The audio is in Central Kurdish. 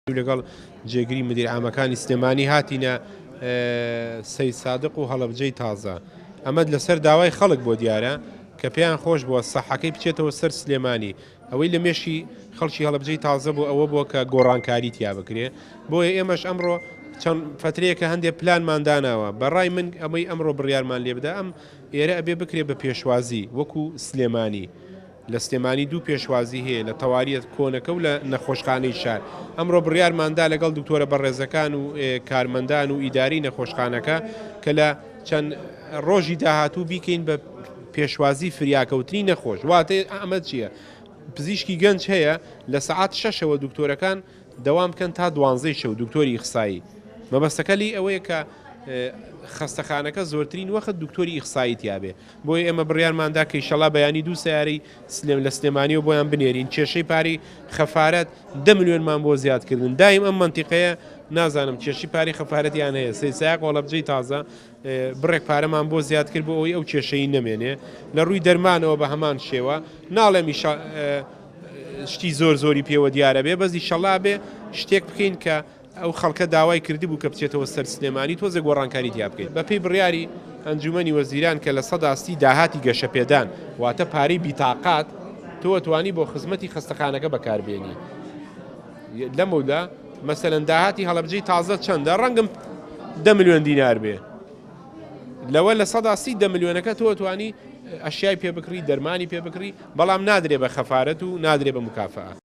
لەگەڵ جێگری مدیر عامەکانی سلێمانی هاتینە سەید سادق و هەڵەبجەی تازە ئەمەد لەسەر داوای خەڵک بۆ دیارە کە پێیان خۆش بووە سەحەکەی بچێتەوە سەر سلێمانی ئەوەی لە مێشی خەڵکی هەڵەبجەی تازە بوو ئەوە بووە کە گۆڕانکاری تیا بکرێ بۆیە ئێمەش ئەمڕۆ چەند فترەیەکە هەندێک پلانمان داناوە بەڕای من ئەمەی ئەمڕۆ بڕیارمان لێ بدە ئەم ئێرە ئەبێ بکرێ بە پێشوازی وەکو سلێمانی لە سلێمانی دوو پێشوازی هەیە لە تەواریەت کۆنەکە و لە نەخۆشخانەی شار ئەمڕۆ بڕیارماندا لەگەڵ دکتۆرە بەڕێزەکان و کارمەندان و ئیداری نەخۆشخانەکە کە لە چەند ڕۆژی داهاتوو بیکەین بە پێشوازی فریاکەوتنی نەخۆش واتە ئەمە چییە؟ پزیشکی گەنج هەیە لە سەعات 6ەوە دکتۆرەکان دەوام بکەن تا 12 شەو دکتۆری ئیخسایی مەبەستەکە لی ئەوەیە کە خەستەخانەکە زۆرترین وەخت دکتۆری ئیخسایی تیابێ بۆی ئێمە بڕیارماندا کە ئیشەڵا بەیانی دوو سیارەی لە سلێمانیەوە بۆیان بنێرین کێشەی پاری خەفارەت 10 ملیۆنمان بۆ زیادکردن دایم ئەم منتیقەیە نازانم کێشی پاری خەفارەتیان هەیە سەیسایق هەڵەبجەی تازە بڕێک پارەمان بۆ زیاد کرد بۆ ئەوەی ئەو کێشەی نەمێنێ لە ڕووی دەرمانەوە بە هەمان شێوە ناڵێمی شتی زۆری پێوە دیارە بێ بەزی شەڵا بێ شتێک بکەین کە ئەو خەڵکە داوای کردی بوو کە بچێتەوە سەر سلێمانی تۆزە گۆڕانکاری تیا بکەیت بەپێی بڕیاری ئەنجومەنی وەزیران کە لە سەداستی داهاتی گەشەپێدان واتە پارەی بیتاقات تۆ توانی بۆ خزمەتی خەستەخانەکە بەکاربێنی لەمەودا مەسەلەن داهاتی هەڵەبجەی تازە چەندە ڕەنگم 10 ملیۆن دینار بێ لەوە لە سەداستی 10 ملیۆنەکە تۆ توانی ئەشیای پێ بکڕی دەرمانی پێ بکڕی بەڵام نادرێ بە خەفارەت و نادرێ بە مکافەت